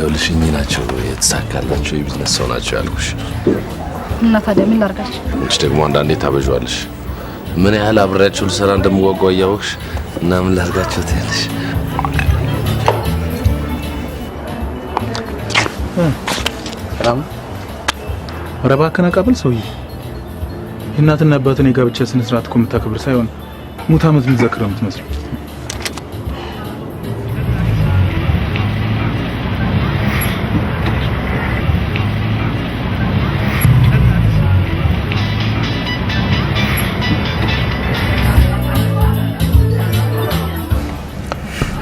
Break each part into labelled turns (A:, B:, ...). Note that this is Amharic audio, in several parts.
A: ይኸውልሽኝ ናቸው የተሳካላቸው የቢዝነስ ሰው ናቸው ያልኩሽ።
B: እና ታዲያ ምን ላድርጋቸው?
A: አንቺ ደግሞ አንዳንዴ ታበዣዋለሽ። ምን ያህል አብሬያቸው ልሰራ እንደምጓጓ እያወቅሽ እና ምን ላድርጋቸው ትያለሽ?
C: ሰላም ረባከና ቀበል ሰውዬ እናትና አባትን የጋብቻ ስነ ስርዓት እኮ የምታከብር ሳይሆን ሙት ዓመት የምትዘክረው የምትመስለው።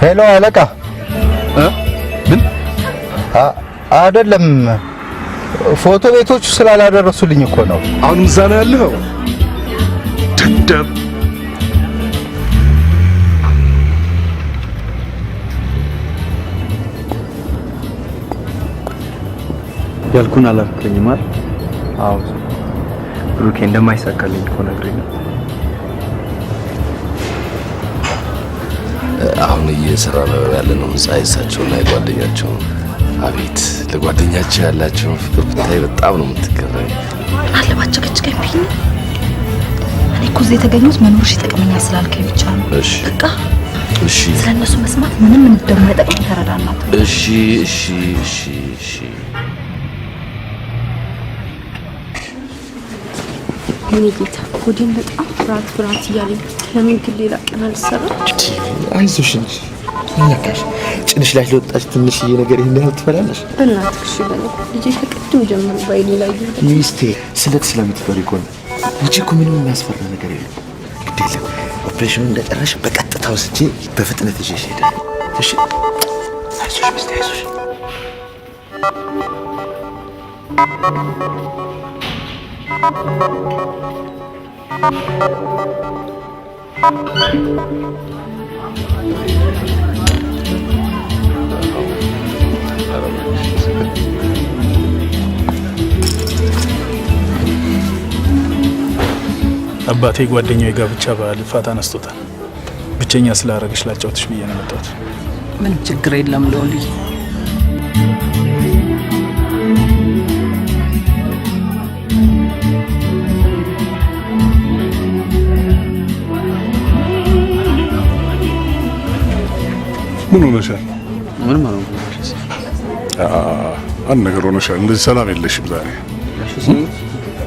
D: ሄሎ አለቃ።
A: ምን
D: አይደለም ፎቶ ቤቶቹ ስላላደረሱልኝ እኮ ነው።
A: አሁን እዛ ነው ያለው። ደደብ
E: ያልኩን አላልከኝም አይደል? አዎ ብሩኬ እንደማይሳካልኝ እኮ ነግሬኝ።
A: አሁን እየሰራ ነው ያለነው እሳቸውና የጓደኛቸው። አቤት ለጓደኛቸው ያላቸው ፍቅር ብታይ በጣም ነው የምትገረመው።
B: አለባቸው ከጭቀኝ እኔ እኮ እዚህ የተገኘሁት መኖርሽ ይጠቅመኛል ስላልከኝ ብቻ ነው።
A: እሺ
B: በቃ
A: እሺ።
B: ስለነሱ መስማት ምንም እንደማይጠቅም ተረዳና።
A: እሺ እሺ እሺ እሺ።
F: እኔ ጌታ ጎዴን በጣም ፍርሃት እያለኝ ለምን ግን ሌላ ቀን አልሰራ?
E: አይዞሽ እንጂ እናካሽ ጭንሽ ላይ ለወጣች ትንሽዬ ነገር ይሄን ያህል ትፈራለሽ?
F: በእናትህ እሺ በለኝ። ልጄ ከቅድም ጀምሮ ባይሌ ላይ
E: ሚስቴ ስለምትፈሪ እኮ ነው። ልጄ እኮ ምንም የሚያስፈራ ነገር የለም። ግድ የለም ኦፕሬሽኑን እንደጨረሽ በቀጥታ ወስጄ በፍጥነት ይዤሽ እሄዳለሁ። እሺ አይዞሽ ሚስቴ አይዞሽ።
C: አባቴ ጓደኛው የጋብቻ በዓል ፋታ ነስቶታል። ብቸኛ ስላደረገሽ ላጫውትሽ ብዬ ነው የመጣሁት።
G: ምን ችግር የለም ሎሊ።
H: ምን ሆነሻል?
E: ምንም አልሆንኩም።
H: አንድ ነገር ሆነሻል። እንደዚህ ሰላም የለሽም ዛሬ።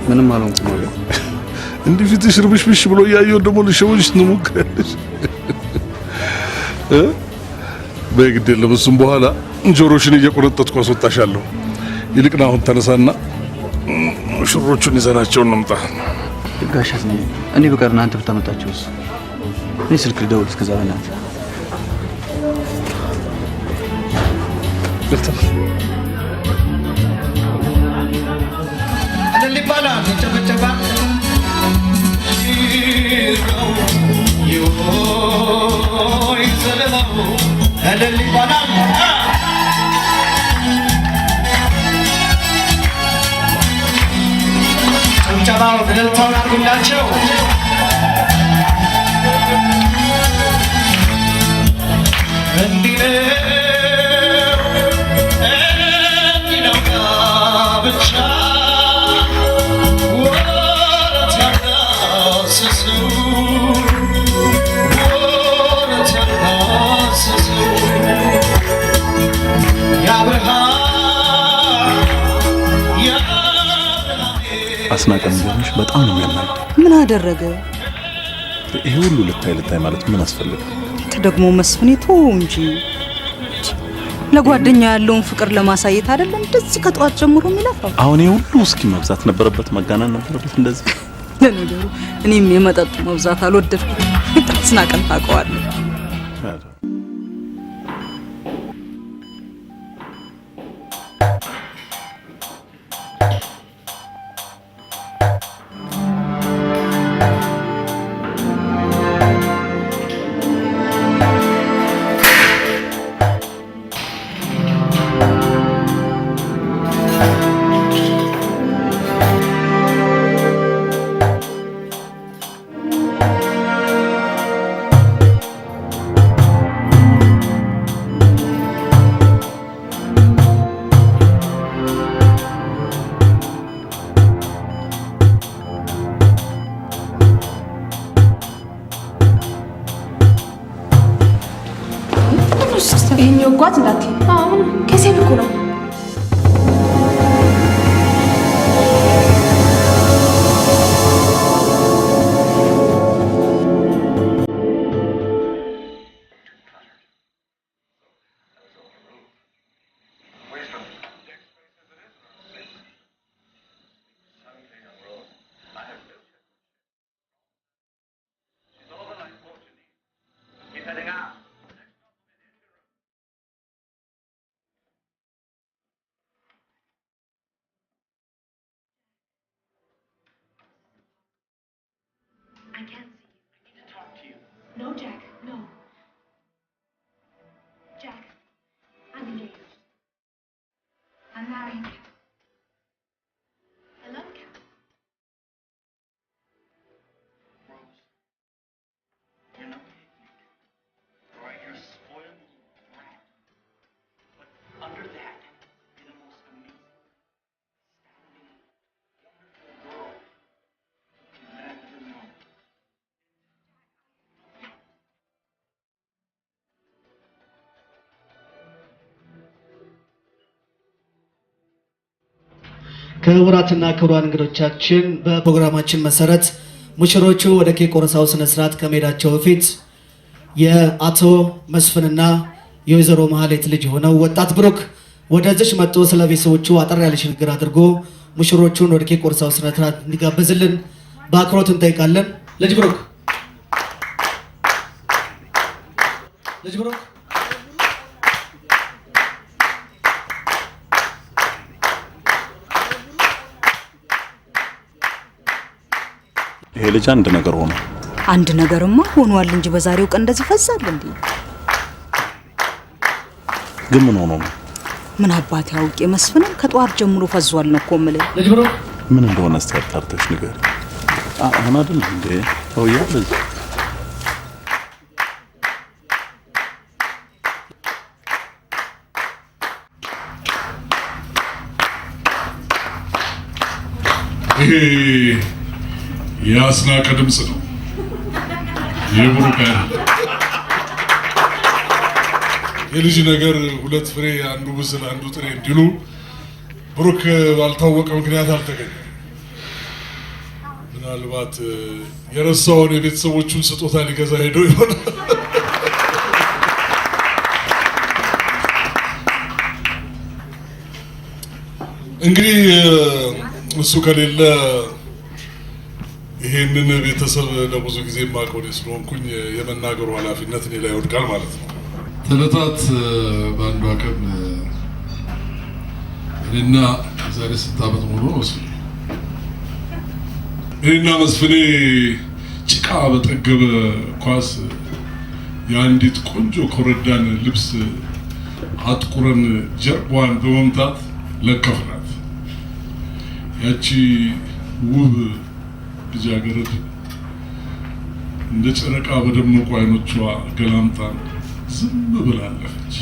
E: ምንም አልሆንኩም።
H: እንዲህ ፊትሽ ርብሽብሽ ብሎ እያየሁ ደግሞ ልሸውልሽ ትሞክሪያለሽ። በግድ የለም እሱም በኋላ ጆሮሽን እየቆረጠጥኩ አስወጣሻለሁ። ይልቅና አሁን ተነሳና ሽሮቹን ይዘናቸው እንምጣ።
E: ጋሻት ነው እኔ በቀር እናንተ ብታመጣቸውስ? እኔ ስልክ ልደውል እስከዛ በእናትህ
I: ጭብጨባው እልልታውን አድርጉላቸው። እንዲህ ነው ጋብቻ ወረት ያዳስሱ ወረት ያዳስሱ
H: አስናቀም ቢሆንሽ በጣም ነው የሚያናግረው።
G: ምን አደረገ?
H: ይሄ ሁሉ ልታይ ማለት ምን አስፈልግ?
G: ደግሞ መስፍኔቱ እንጂ ለጓደኛ ያለውን ፍቅር ለማሳየት አይደለም እንደዚህ ከጧት ጀምሮ የሚለፋው።
H: አሁን ይሄ ሁሉ እስኪ መብዛት ነበረበት፣ መጋናን ነበረበት እንደዚህ።
G: ለነገሩ እኔም የመጠጡ መብዛት አልወደድኩም። አስናቀም ታውቀዋለህ።
F: ነው ሲስተር? ይሄኛው ጓት እንዳትይ። አሁን ከሴን እኮ ነው።
J: I can't see you. I need to talk to you. No, Jack. No. Jack, I'm engaged. I'm marrying Kat. I love Kat.
I: Rose, you're not ignorant. Right? You're a spoiled brat. But under that, you're the most amazing, astounding, wonderful girl you've ever known.
K: ክቡራትና ክቡራን እንግዶቻችን በፕሮግራማችን መሰረት ሙሽሮቹ ወደ ኬክ ቆረሳው ስነ ስርዓት ከመሄዳቸው በፊት የአቶ መስፍንና የወይዘሮ መሀሌት ልጅ ሆነው ወጣት ብሩክ ወደዚህ መጥቶ ስለ ቤተሰቦቹ አጠር ያለ ንግግር አድርጎ ሙሽሮቹን ወደ ኬክ ቆረሳው ስነ ስርዓት እንዲጋበዝልን በአክብሮት እንጠይቃለን። ልጅ ብሩክ
H: ይሄ ልጅ አንድ ነገር ሆነ።
G: አንድ ነገርማ ሆኗል እንጂ በዛሬው ቀን እንደዚህ ፈዛል እንዴ?
H: ግን ምን ሆኖ ነው?
G: ምን አባቴ አውቄ መስፍንም ከጧት ጀምሮ ፈዟል ነው እኮ የምልህ።
K: ልጅ ብሩክ
H: ምን እንደሆነ አስታጣርተሽ ንገሪ። አሁን አይደል እንዴ? ያለኝ ይሄ የአስናቀ ድምጽ ነው። የብሩክ አይደለም። የልጅ ነገር ሁለት ፍሬ አንዱ ብስል አንዱ ጥሬ እንዲሉ ብሩክ ባልታወቀ ምክንያት አልተገኘም። ምናልባት የረሳውን የቤተሰቦቹን ስጦታ ሊገዛ ሄዶ ይሆናል። እንግዲህ እሱ ከሌለ ይሄንን ቤተሰብ ለብዙ ጊዜ ማቆኔ ስለሆንኩኝ የመናገሩ ኃላፊነት እኔ ላይ ወድቃል ማለት ነው። ተለታት በአንዷ ቀን እኔና ዛሬ 6 ዓመት ሙሉ ነው እኔና መስፍኔ ጭቃ በጠገበ ኳስ የአንዲት ቆንጆ ኮረዳን ልብስ አጥቁረን ጀርባዋን በመምታት ለከፍናት። ያቺ ውብ ልጃገረድ እንደ ጨረቃ በደመቁ አይኖቿ ገላምጣን ዝም ብላ አለፈች።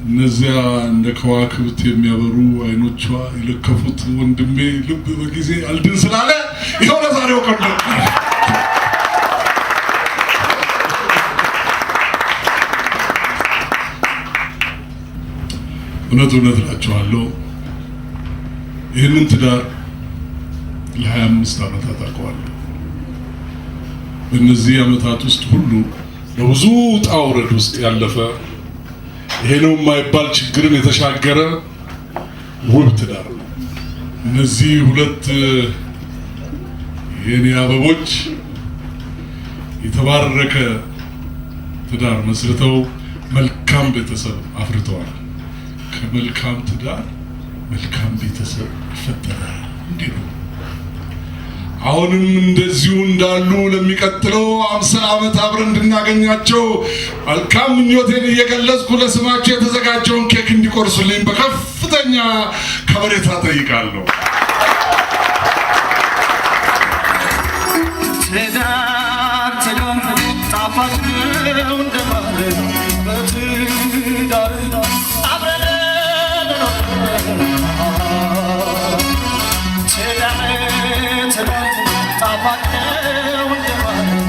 H: እነዚያ እንደ ከዋክብት የሚያበሩ አይኖቿ የለከፉት ወንድሜ ልብ በጊዜ አልድን ስላለ ይኸው ለዛሬው ቀን እውነት እላቸዋለሁ ይህንን ትዳር ለ25 ዓመታት አውቀዋለሁ። በእነዚህ ዓመታት ውስጥ ሁሉ በብዙ ውጣ ውረድ ውስጥ ያለፈ ይሄ ነው የማይባል ችግርን የተሻገረ ውብ ትዳር ነው። እነዚህ ሁለት የኔ አበቦች የተባረከ ትዳር መስርተው መልካም ቤተሰብ አፍርተዋል። ከመልካም ትዳር መልካም ቤተሰብ ይፈጠራል። እንዲህ ነው። አሁንም እንደዚሁ እንዳሉ ለሚቀጥለው 50 ዓመት አብረን እንድናገኛቸው መልካም ምኞቴን እየገለጽኩ ለስማቸው የተዘጋጀውን ኬክ እንዲቆርሱልኝ በከፍተኛ ከበሬታ ጠይቃለሁ።
I: ትዳር ጣፋጭ ነው እንደማለት በትዳር አብረን ጣፋጭ ነው እንደማለት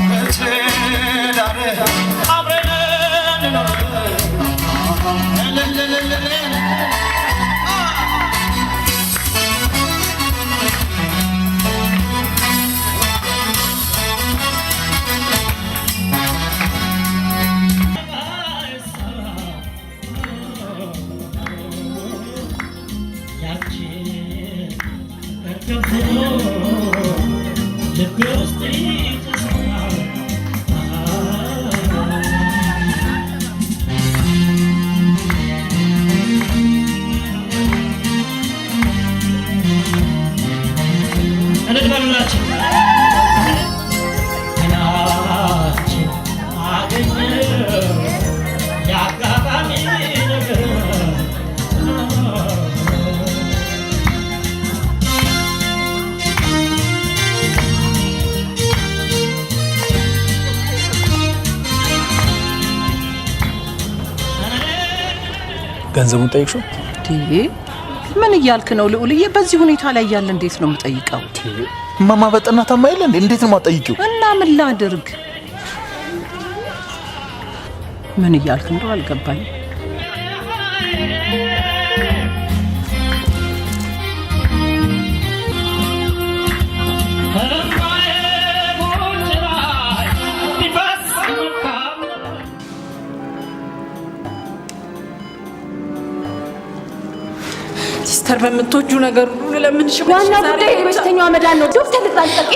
I: በትዳር አብረን
C: ገንዘቡን ጠይቅሽው?
G: ምን እያልክ ነው ልዑልዬ? በዚህ ሁኔታ ላይ ያለ እንዴት ነው የምጠይቀው?
C: እማማ በጠና ታማ የለ እንዴ? እንዴት ነው የማጠይቂው?
G: እና ምን ላድርግ? ምን እያልክ እንደው አልገባኝ።
F: ሲስተር በምትወጁ ነገር ሁሉ ለምንሽ
B: ዋና ጉዳይ የበሽተኛዋ መዳን ነው። ዶክተር ልታልጠቂ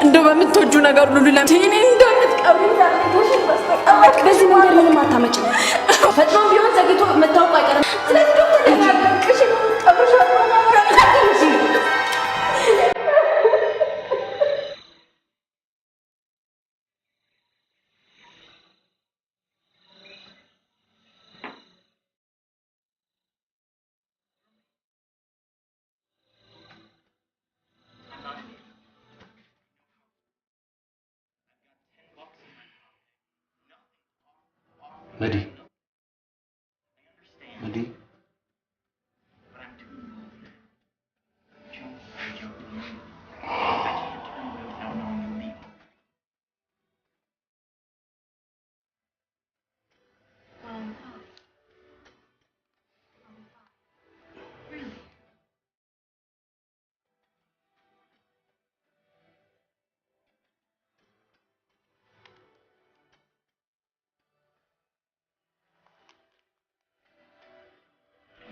F: እንደው በምትወጁ ነገር ሁሉ ለምን እኔ እንደምትቀሩ
B: በዚህ መንገድ ምንም አታመጭም። ፈጥኖም ቢሆን ዘግይቶ መታወቁ አይቀርም። ስለዚህ ዶክተር ልታልጠቅሽ ነው ቀብርሻ
E: መዲ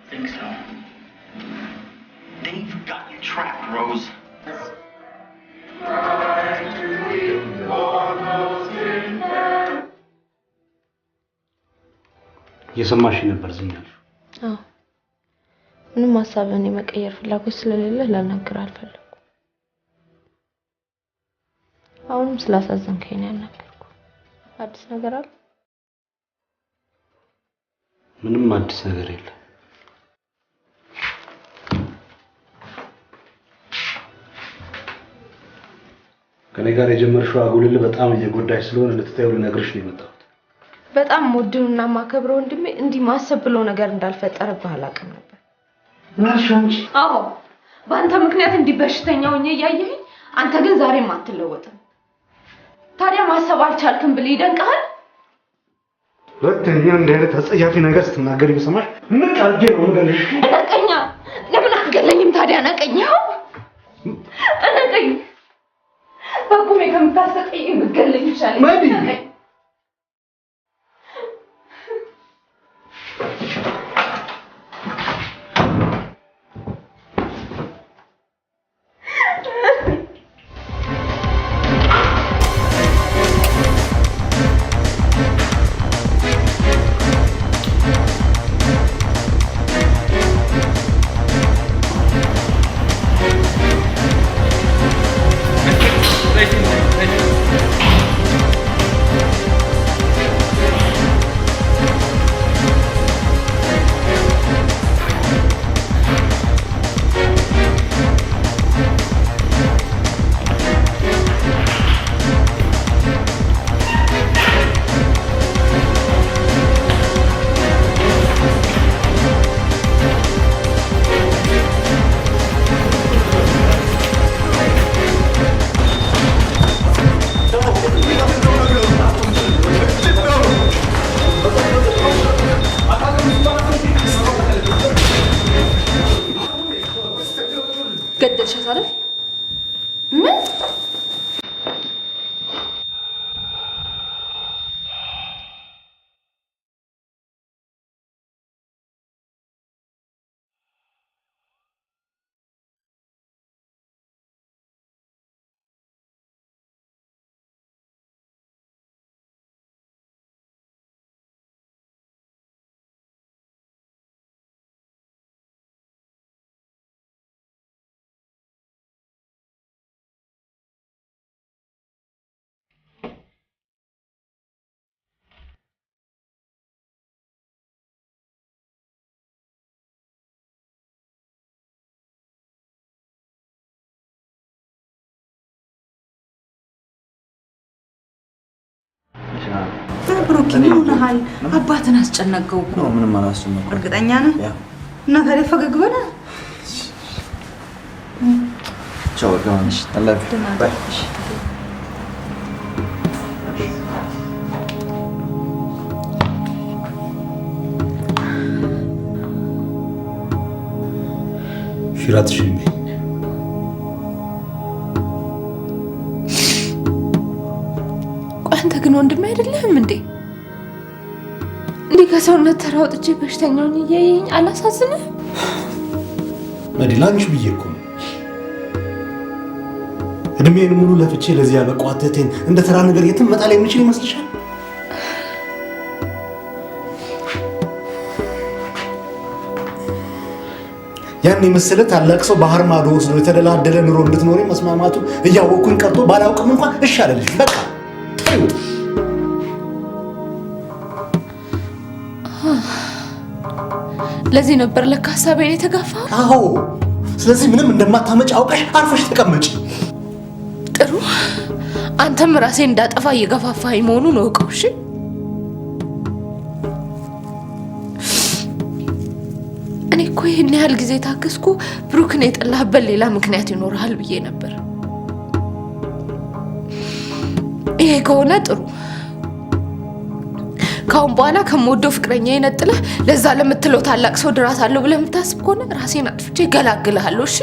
I: think so. Dave got you trapped, Rose.
E: የሰማሽ ነበር ዝም ያልሽው?
F: አዎ ምንም ሀሳብን የመቀየር ፍላጎት ስለሌለ ላናግር አልፈለኩም። አሁንም ስላሳዘንከኝ ነው ያናገርኩ። አዲስ ነገር አለ?
E: ምንም አዲስ ነገር የለም። ከኔ ጋር የጀመርሽው አጉልል በጣም እየጎዳሽ ስለሆነ ልትተይው ልነግርሽ ነው የመጣሁት።
F: በጣም ወድኑና ማከብረው ወንድሜ እንዲህ ማሰብ ብሎ ነገር እንዳልፈጠረብህ አላውቅም ነበር።
E: ምንሽ አንቺ?
F: አዎ በአንተ ምክንያት እንዲህ በሽተኛ ሆኜ እያየኸኝ፣ አንተ ግን ዛሬም አትለወጥም። ታዲያ ማሰብ አልቻልክም ብለህ ይደንቅሃል?
E: ሁለተኛ እንዲህ አይነት አጸያፊ ነገር ስትናገሪ ብሰማሽ ምን አድርጌ ነው የምገልሽ?
F: ነቀኛ ለምን አትገለኝም ታዲያ? ነቀኛው ነቀኝ በቁሜ ከምታሰቀኝ ብትገለኝ ይሻላል።
E: መዲ
G: ብሩክ ምን ሆነሃል? አባትን አስጨነቀው እኮ።
E: ምንም አላስጨነቀው።
G: እርግጠኛ ነህ? እና ታዲያ ፈገግ በለ።
E: ቻው ጋንሽ አላህ ባይ
L: ፊራት ሽሚ
F: አንተ ግን ወንድሜ አይደለህም እንዴ? እንዴ ከሰውነት ተራውጥቼ በሽተኛውን እያየኝ አላሳዝንህ?
L: መዲላንች ብዬ እኮ ነው እድሜን ሙሉ ለፍቼ ለዚህ ያበቋተቴን እንደ ተራ ነገር የትም መጣል የሚችል ይመስልሻል? ያን የመሰለ ታላቅ ሰው ባህር ማዶ ወስዶ የተደላደለ ኑሮ እንድትኖሪ መስማማቱ እያወቅኩኝ ቀርቶ ባላውቅም እንኳን እሺ አለልሽ። በቃ ታዩ
F: ለዚህ ነበር ለካ ሀሳቤን የተጋፋው።
L: አዎ፣ ስለዚህ ምንም እንደማታመጭ አውቀሽ አርፈሽ ተቀመጪ።
F: ጥሩ፣ አንተም ራሴን እንዳጠፋ እየገፋፋኝ መሆኑን እወቀው። እሺ እኔ እኮ ይህን ያህል ጊዜ ታገስኩ ብሩክን የጠላህበት ሌላ ምክንያት ይኖርሃል ብዬ ነበር። ይሄ ከሆነ ጥሩ። ካሁን በኋላ ከምወደው ፍቅረኛ ይነጥለህ ለዛ ለምትለው ታላቅ ሰው ድራት አለው ብለህ የምታስብ ከሆነ ራሴን አጥፍቼ ገላግልሃለሁ። እሺ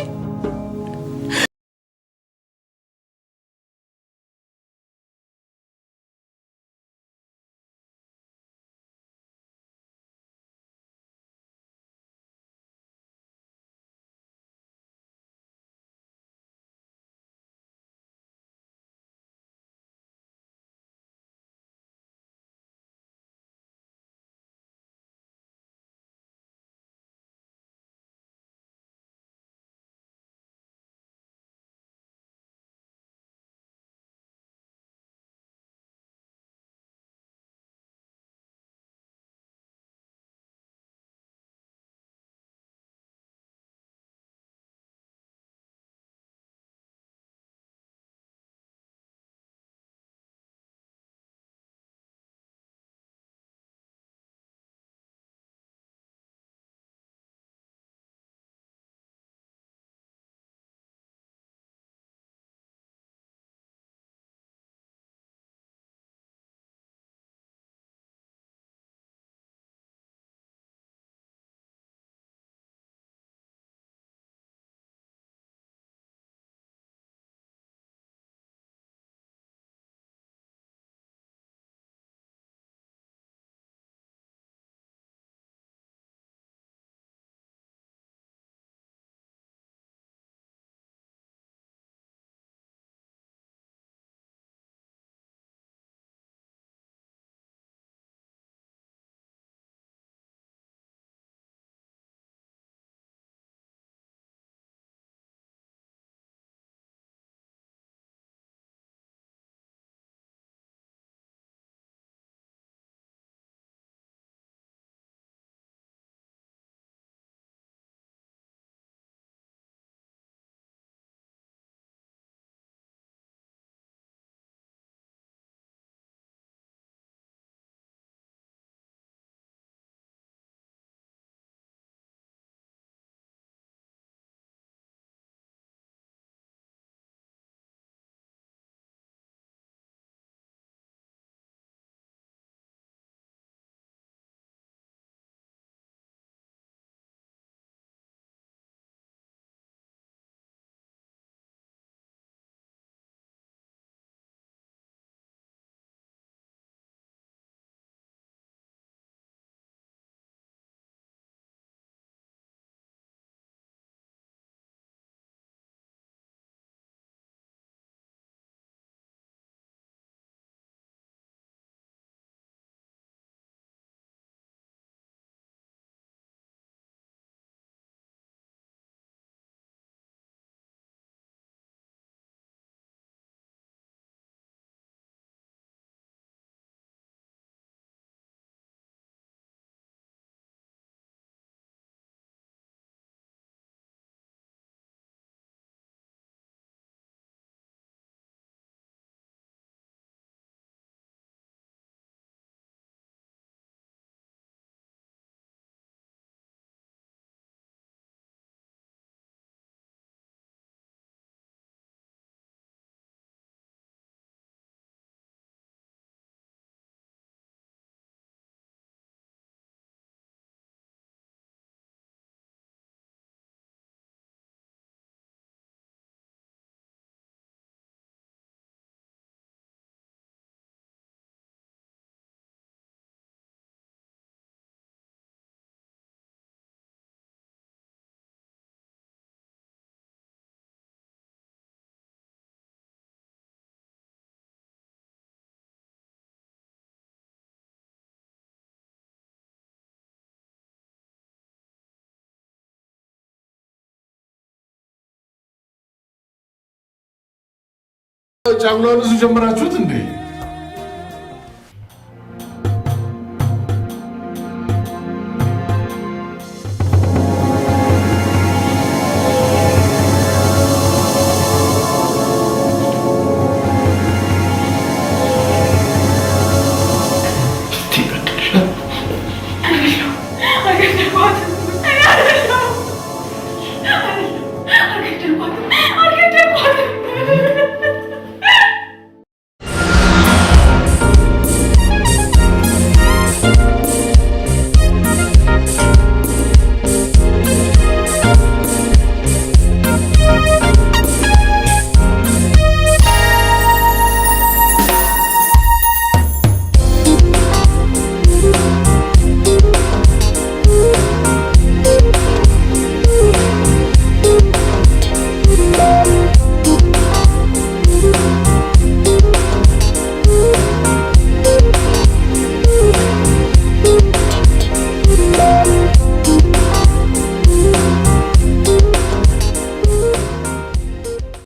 H: ጫጉላ ብዙ ጀመራችሁት እንዴ?